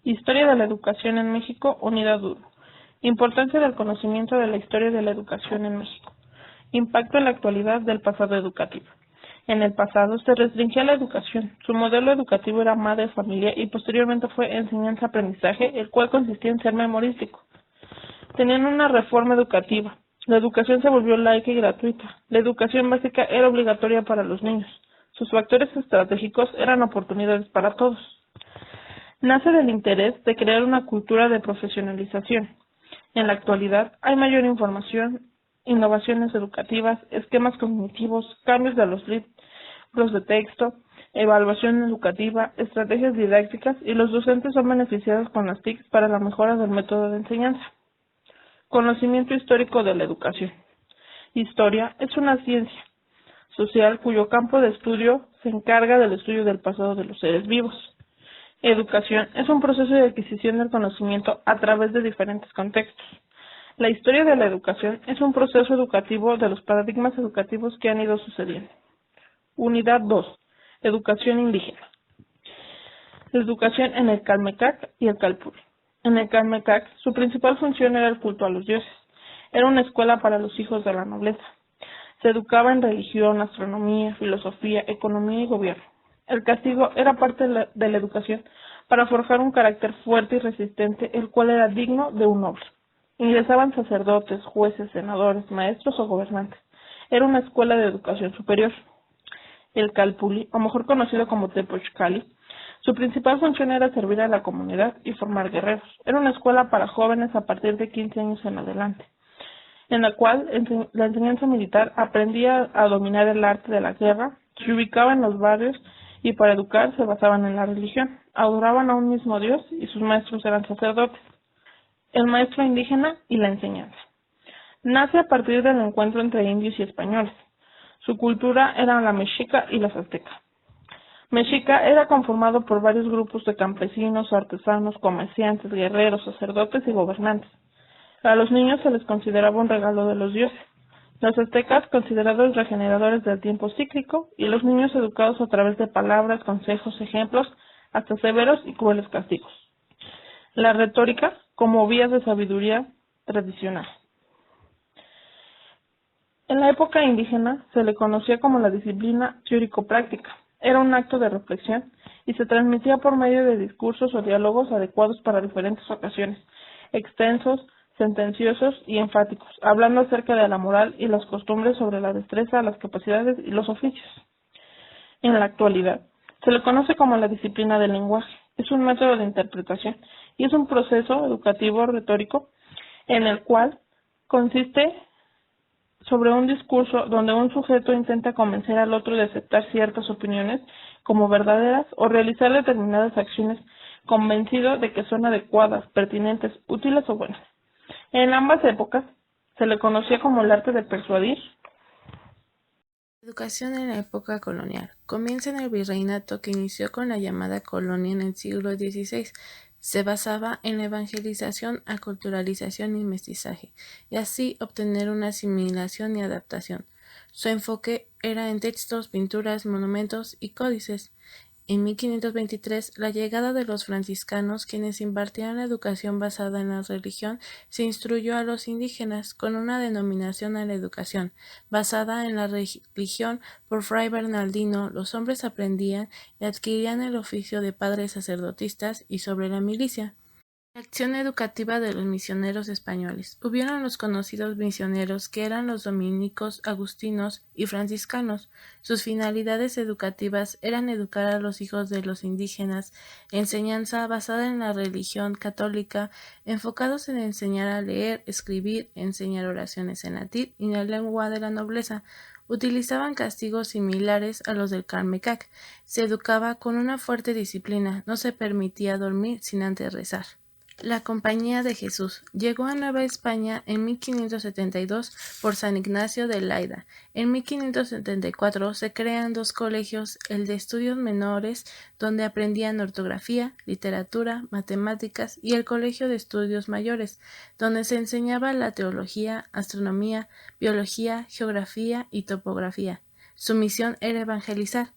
Historia de la educación en México, Unidad 1. Importancia del conocimiento de la historia de la educación en México. Impacto en la actualidad del pasado educativo. En el pasado se restringía la educación. Su modelo educativo era madre-familia y posteriormente fue enseñanza-aprendizaje, el cual consistía en ser memorístico. Tenían una reforma educativa. La educación se volvió laica y gratuita. La educación básica era obligatoria para los niños. Sus factores estratégicos eran oportunidades para todos. Nace del interés de crear una cultura de profesionalización. En la actualidad hay mayor información, innovaciones educativas, esquemas cognitivos, cambios de los libros de texto, evaluación educativa, estrategias didácticas y los docentes son beneficiados con las TIC para la mejora del método de enseñanza. Conocimiento histórico de la educación. Historia es una ciencia social cuyo campo de estudio se encarga del estudio del pasado de los seres vivos. Educación es un proceso de adquisición del conocimiento a través de diferentes contextos. La historia de la educación es un proceso educativo de los paradigmas educativos que han ido sucediendo. Unidad 2. Educación indígena. La educación en el Calmecac y el Calpulli. En el Calmecac, su principal función era el culto a los dioses. Era una escuela para los hijos de la nobleza. Se educaba en religión, astronomía, filosofía, economía y gobierno. El castigo era parte de la educación para forjar un carácter fuerte y resistente, el cual era digno de un noble. Ingresaban sacerdotes, jueces, senadores, maestros o gobernantes. Era una escuela de educación superior. El Calpulli, o mejor conocido como Tepochcali, su principal función era servir a la comunidad y formar guerreros. Era una escuela para jóvenes a partir de 15 años en adelante, en la cual la enseñanza militar aprendía a dominar el arte de la guerra, se ubicaba en los barrios y para educar se basaban en la religión. Adoraban a un mismo Dios y sus maestros eran sacerdotes. El maestro indígena y la enseñanza. Nace a partir del encuentro entre indios y españoles. Su cultura era la mexica y la azteca. Mexica era conformado por varios grupos de campesinos, artesanos, comerciantes, guerreros, sacerdotes y gobernantes. A los niños se les consideraba un regalo de los dioses. Los aztecas considerados regeneradores del tiempo cíclico y los niños educados a través de palabras, consejos, ejemplos, hasta severos y crueles castigos. La retórica como vías de sabiduría tradicional. En la época indígena se le conocía como la disciplina teórico-práctica. Era un acto de reflexión y se transmitía por medio de discursos o diálogos adecuados para diferentes ocasiones, extensos, sentenciosos y enfáticos, hablando acerca de la moral y las costumbres sobre la destreza, las capacidades y los oficios. En la actualidad, se le conoce como la disciplina del lenguaje. Es un método de interpretación y es un proceso educativo retórico en el cual consiste sobre un discurso donde un sujeto intenta convencer al otro de aceptar ciertas opiniones como verdaderas o realizar determinadas acciones convencido de que son adecuadas, pertinentes, útiles o buenas. En ambas épocas se le conocía como el arte de persuadir. Educación en la época colonial. Comienza en el virreinato que inició con la llamada colonia en el siglo XVI. Se basaba en la evangelización, aculturalización y mestizaje, y así obtener una asimilación y adaptación. Su enfoque era en textos, pinturas, monumentos y códices. En 1523, la llegada de los franciscanos, quienes impartían la educación basada en la religión, se instruyó a los indígenas con una denominación a la educación, basada en la religión por Fray Bernardino. Los hombres aprendían y adquirían el oficio de padres sacerdotistas y sobre la milicia. La acción educativa de los misioneros españoles. Hubieron los conocidos misioneros que eran los dominicos, agustinos y franciscanos. Sus finalidades educativas eran educar a los hijos de los indígenas, enseñanza basada en la religión católica, enfocados en enseñar a leer, escribir, enseñar oraciones en latín y en la lengua de la nobleza. Utilizaban castigos similares a los del Calmecac. Se educaba con una fuerte disciplina, no se permitía dormir sin antes rezar. La Compañía de Jesús llegó a Nueva España en 1572 por San Ignacio de Layda. En 1574 se crean dos colegios, el de estudios menores, donde aprendían ortografía, literatura, matemáticas, y el Colegio de Estudios Mayores, donde se enseñaba la teología, astronomía, biología, geografía y topografía. Su misión era evangelizar.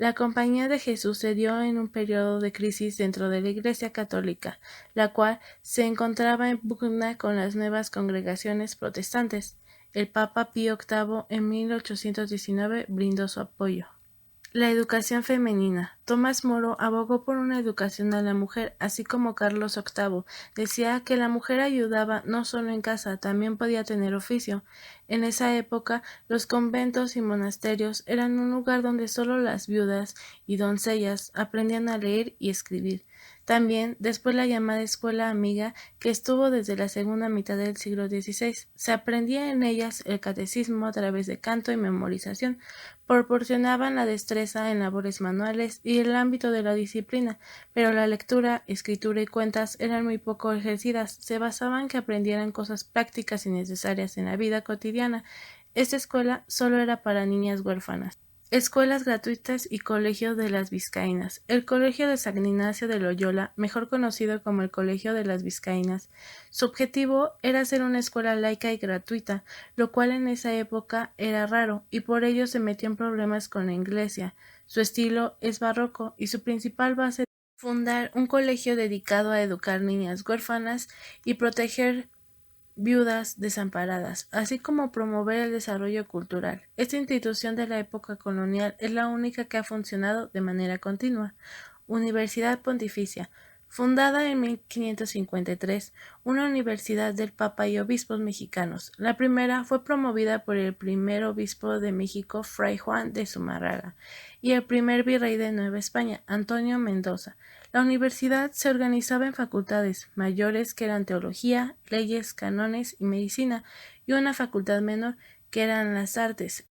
La Compañía de Jesús se dio en un periodo de crisis dentro de la Iglesia Católica, la cual se encontraba en pugna con las nuevas congregaciones protestantes. El Papa Pío VIII en 1819 brindó su apoyo. La educación femenina. Tomás Moro abogó por una educación a la mujer, así como Carlos VIII. Decía que la mujer ayudaba no solo en casa, también podía tener oficio. En esa época, los conventos y monasterios eran un lugar donde solo las viudas y doncellas aprendían a leer y escribir. También, después la llamada Escuela Amiga, que estuvo desde la segunda mitad del siglo XVI, se aprendía en ellas el catecismo a través de canto y memorización, proporcionaban la destreza en labores manuales y el ámbito de la disciplina, pero la lectura, escritura y cuentas eran muy poco ejercidas, se basaban en que aprendieran cosas prácticas y necesarias en la vida cotidiana. Esta escuela solo era para niñas huérfanas. Escuelas gratuitas y Colegio de las Vizcaínas. El Colegio de San Ignacio de Loyola, mejor conocido como el Colegio de las Vizcaínas, su objetivo era ser una escuela laica y gratuita, lo cual en esa época era raro, y por ello se metió en problemas con la Iglesia. Su estilo es barroco y su principal base es fundar un colegio dedicado a educar niñas huérfanas y proteger viudas desamparadas, así como promover el desarrollo cultural. Esta institución de la época colonial es la única que ha funcionado de manera continua. Universidad Pontificia. Fundada en 1553, una universidad del Papa y obispos mexicanos. La primera fue promovida por el primer obispo de México, Fray Juan de Zumárraga, y el primer virrey de Nueva España, Antonio Mendoza. La universidad se organizaba en facultades mayores que eran teología, leyes, cánones y medicina, y una facultad menor que eran las artes.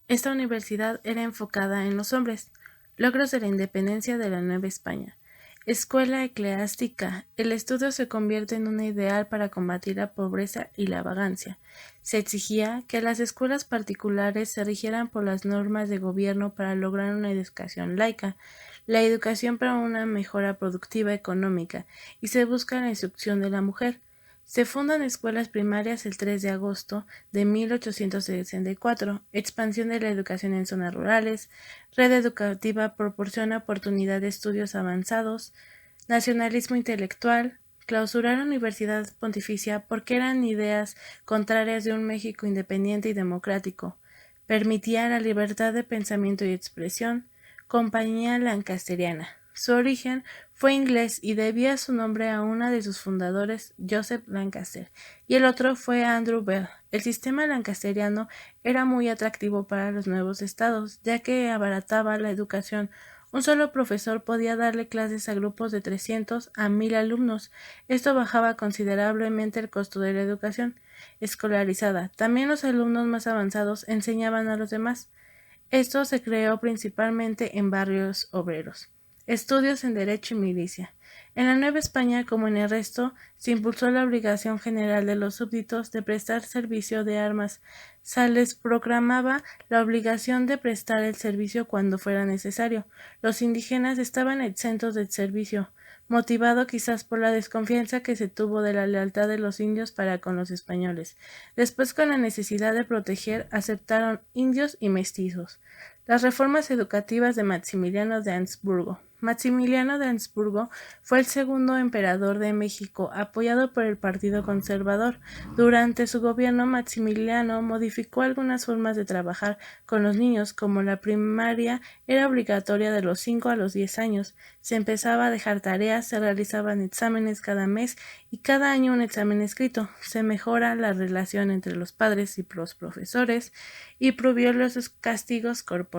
Esta universidad era enfocada en los hombres. Logros de la independencia de la Nueva España. Escuela eclesiástica. El estudio se convierte en un ideal para combatir la pobreza y la vagancia. Se exigía que las escuelas particulares se rigieran por las normas de gobierno para lograr una educación laica, la educación para una mejora productiva económica, y se busca la instrucción de la mujer. Se fundan escuelas primarias el 3 de agosto de 1864, expansión de la educación en zonas rurales, red educativa proporciona oportunidad de estudios avanzados, nacionalismo intelectual, clausurar la Universidad Pontificia porque eran ideas contrarias de un México independiente y democrático, permitía la libertad de pensamiento y expresión, Compañía Lancasteriana. Su origen fue inglés y debía su nombre a uno de sus fundadores, Joseph Lancaster, y el otro fue Andrew Bell. El sistema lancasteriano era muy atractivo para los nuevos estados, ya que abarataba la educación. Un solo profesor podía darle clases a grupos de 300 a 1000 alumnos. Esto bajaba considerablemente el costo de la educación escolarizada. También los alumnos más avanzados enseñaban a los demás. Esto se creó principalmente en barrios obreros. Estudios en Derecho y Milicia. En la Nueva España, como en el resto, se impulsó la obligación general de los súbditos de prestar servicio de armas. Se les proclamaba la obligación de prestar el servicio cuando fuera necesario. Los indígenas estaban exentos del servicio, motivado quizás por la desconfianza que se tuvo de la lealtad de los indios para con los españoles. Después, con la necesidad de proteger, aceptaron indios y mestizos. Las reformas educativas de Maximiliano de Habsburgo. Maximiliano de Habsburgo fue el segundo emperador de México, apoyado por el Partido Conservador. Durante su gobierno, Maximiliano modificó algunas formas de trabajar con los niños, como la primaria era obligatoria de los 5 a los 10 años, se empezaba a dejar tareas, se realizaban exámenes cada mes y cada año un examen escrito, se mejora la relación entre los padres y los profesores y prohibió los castigos corporales.